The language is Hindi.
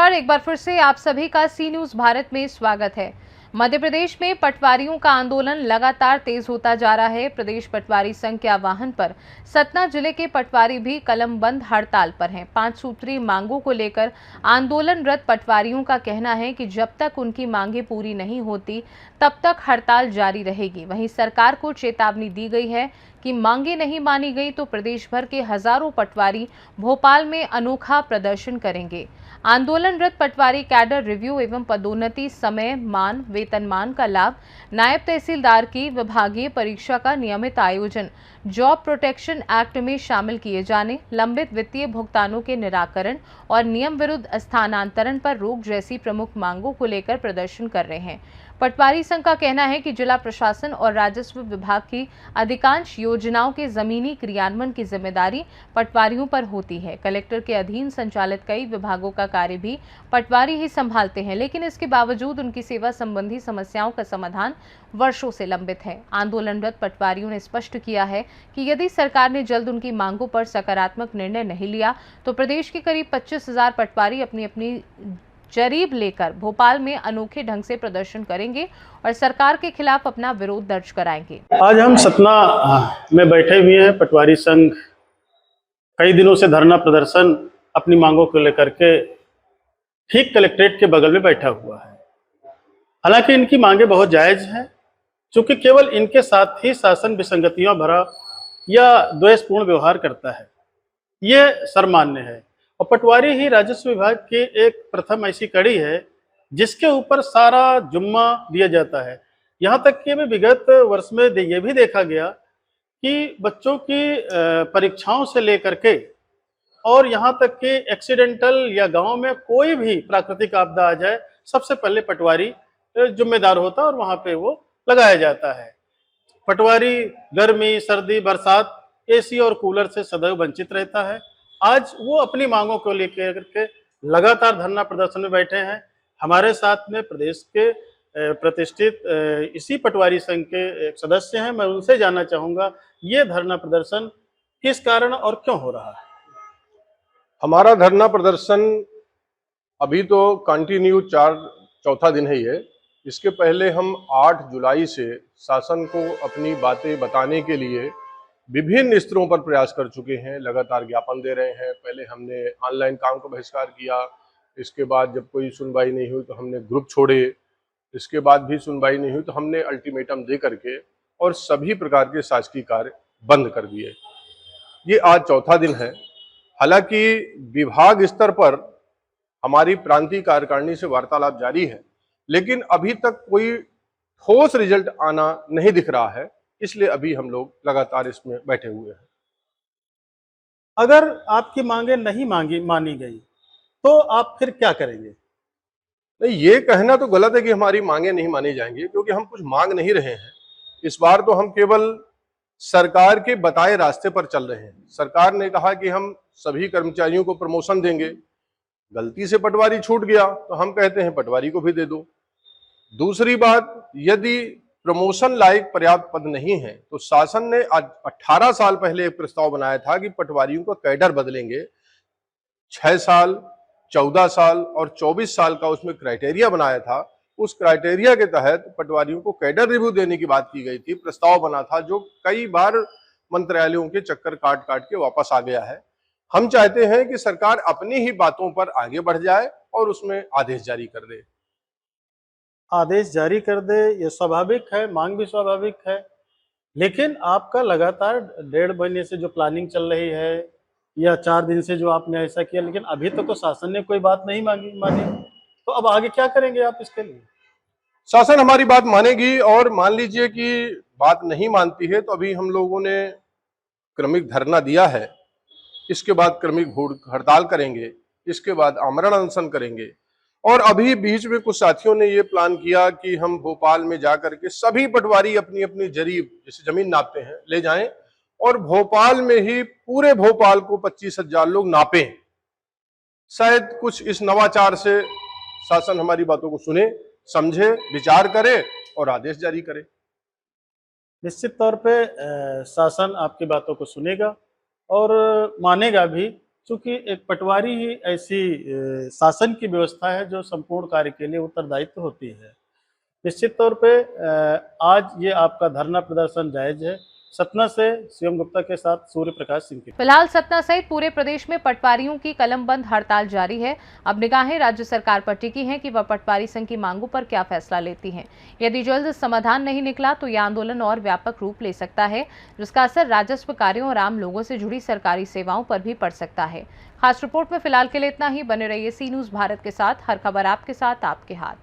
नमस्कार, एक बार फिर से आप सभी का सी न्यूज भारत में स्वागत है। मध्य प्रदेश में पटवारियों का आंदोलन लगातार तेज होता जा रहा है। प्रदेश पटवारी संघ के आह्वान पर सतना जिले के पटवारी भी कलमबंद हड़ताल पर हैं। 5 सूत्रीय मांगों को लेकर आंदोलनरत पटवारियों का कहना है कि जब तक उनकी मांगें पूरी नहीं होती तब तक हड़ताल जारी रहेगी। वहीं सरकार को चेतावनी दी गई है कि मांगे नहीं मानी गई तो प्रदेश भर के हजारों पटवारी भोपाल में अनोखा प्रदर्शन करेंगे। आंदोलनरत पटवारी कैडर रिव्यू एवं पदोन्नति समय मान वेतनमान का लाभ, नायब तहसीलदार की विभागीय परीक्षा का नियमित आयोजन, जॉब प्रोटेक्शन एक्ट में शामिल किए जाने, लंबित वित्तीय भुगतानों के निराकरण और नियम विरुद्ध स्थानांतरण पर रोक जैसी प्रमुख मांगों को लेकर प्रदर्शन कर रहे हैं। पटवारी संघ का कहना है कि जिला प्रशासन और राजस्व विभाग की अधिकांश योजनाओं के जमीनी क्रियान्वयन की जिम्मेदारी पटवारियों पर होती है। कलेक्टर के अधीन संचालित कई विभागों का कार्य भी पटवारी ही संभालते हैं, लेकिन इसके बावजूद उनकी सेवा संबंधी समस्याओं का समाधान वर्षों से लंबित है। आंदोलनरत पटवारियों ने स्पष्ट किया है कि यदि सरकार ने जल्द उनकी मांगों पर सकारात्मक निर्णय नहीं लिया तो प्रदेश के करीब 25,000 पटवारी अपनी अपनी जरीब लेकर भोपाल में अनोखे ढंग से प्रदर्शन करेंगे और सरकार के खिलाफ अपना विरोध दर्ज कराएंगे। आज हम सतना में बैठे हुए हैं। पटवारी संघ कई दिनों से धरना प्रदर्शन अपनी मांगों को लेकर के ठीक कलेक्ट्रेट के बगल में बैठा हुआ है। हालांकि इनकी मांगे बहुत जायज हैं, क्योंकि केवल इनके साथ ही शासन विसंगतियों भरा या द्वेषपूर्ण व्यवहार करता है, ये सर्वमान्य है। और पटवारी ही राजस्व विभाग की एक प्रथम ऐसी कड़ी है जिसके ऊपर सारा जुम्मा दिया जाता है। यहाँ तक कि विगत वर्ष में ये भी देखा गया कि बच्चों की परीक्षाओं से लेकर के और यहाँ तक कि एक्सीडेंटल या गांव में कोई भी प्राकृतिक आपदा आ जाए, सबसे पहले पटवारी जिम्मेदार होता है और वहाँ पे वो लगाया जाता है। पटवारी गर्मी, सर्दी, बरसात, एसी और कूलर से सदैव वंचित रहता है। आज वो अपनी मांगों को लेकर के लगातार धरना प्रदर्शन में बैठे हैं। हमारे साथ में प्रदेश के प्रतिष्ठित इसी पटवारी संघ के एक सदस्य हैं। मैं उनसे जानना चाहूंगा ये धरना प्रदर्शन किस कारण और क्यों हो रहा है। हमारा धरना प्रदर्शन अभी तो कंटिन्यू चौथा दिन है ये। इसके पहले हम 8 जुलाई से शासन को अपनी बातें बताने के लिए विभिन्न स्तरों पर प्रयास कर चुके हैं, लगातार ज्ञापन दे रहे हैं। पहले हमने ऑनलाइन काम का बहिष्कार किया, इसके बाद जब कोई सुनवाई नहीं हुई तो हमने ग्रुप छोड़े, इसके बाद भी सुनवाई नहीं हुई तो हमने अल्टीमेटम दे करके और सभी प्रकार के शासकीय कार्य बंद कर दिए। ये आज चौथा दिन है। हालांकि विभाग स्तर पर हमारी प्रांतीय कार्यकारिणी से वार्तालाप जारी है, लेकिन अभी तक कोई ठोस रिजल्ट आना नहीं दिख रहा है, इसलिए अभी हम लोग लगातार इसमें बैठे हुए हैं। अगर आपकी मांगे नहीं मानी गई तो आप फिर क्या करेंगे? नहीं, ये कहना तो गलत है कि हमारी मांगे नहीं मानी जाएंगी, क्योंकि हम कुछ मांग नहीं रहे हैं। इस बार तो हम केवल सरकार के बताए रास्ते पर चल रहे हैं। सरकार ने कहा कि हम सभी कर्मचारियों को प्रमोशन देंगे, गलती से पटवारी छूट गया तो हम कहते हैं पटवारी को भी दे दो। दूसरी बात, यदि प्रमोशन लायक पर्याप्त पद नहीं है तो शासन ने आज 18 साल पहले एक प्रस्ताव बनाया था कि पटवारियों का कैडर बदलेंगे। 6 साल, 14 साल और 24 साल का उसमें क्राइटेरिया बनाया था। उस क्राइटेरिया के तहत पटवारियों को कैडर रिव्यू देने की बात की गई थी, प्रस्ताव बना था, जो कई बार मंत्रालयों के चक्कर काट काट के वापस आ गया है। हम चाहते हैं कि सरकार अपनी ही बातों पर आगे बढ़ जाए और उसमें आदेश जारी कर दे। आदेश जारी कर दे, ये स्वाभाविक है, मांग भी स्वाभाविक है, लेकिन आपका लगातार 1.5 महीने से जो प्लानिंग चल रही है या 4 दिन से जो आपने ऐसा किया, लेकिन अभी तक तो शासन ने कोई बात नहीं मानी, तो अब आगे क्या करेंगे आप इसके लिए? शासन हमारी बात मानेगी, और मान लीजिए कि बात नहीं मानती है तो अभी हम लोगों ने क्रमिक धरना दिया है, इसके बाद क्रमिक भूख हड़ताल करेंगे, इसके बाद आमरण अनशन करेंगे। और अभी बीच में कुछ साथियों ने ये प्लान किया कि हम भोपाल में जाकर के सभी पटवारी अपनी अपनी जरीब, जैसे जमीन नापते हैं, ले जाएं और भोपाल में ही पूरे भोपाल को 25,000 लोग नापें। शायद कुछ इस नवाचार से शासन हमारी बातों को सुने, समझे, विचार करे और आदेश जारी करे। निश्चित तौर पे शासन आपकी बातों को सुनेगा और मानेगा भी, चूंकि एक पटवारी ही ऐसी शासन की व्यवस्था है जो संपूर्ण कार्य के लिए उत्तरदायित्व होती है। निश्चित तौर पे आज ये आपका धरना प्रदर्शन जायज है। सतना से शिवम गुप्ता के साथ सूर्य प्रकाश सिंह की। फिलहाल सतना सहित पूरे प्रदेश में पटवारियों की कलमबंद हड़ताल जारी है। अब निगाहें राज्य सरकार पर टिकी हैं कि वह पटवारी संघ की मांगों पर क्या फैसला लेती है। यदि जल्द समाधान नहीं निकला तो यह आंदोलन और व्यापक रूप ले सकता है, जिसका असर राजस्व कार्यों और आम लोगों से जुड़ी सरकारी सेवाओं पर भी पड़ सकता है। खास रिपोर्ट में फिलहाल के लिए इतना ही। बने रहिए सी न्यूज़ भारत के साथ। हर खबर आपके साथ, आपके हाथ।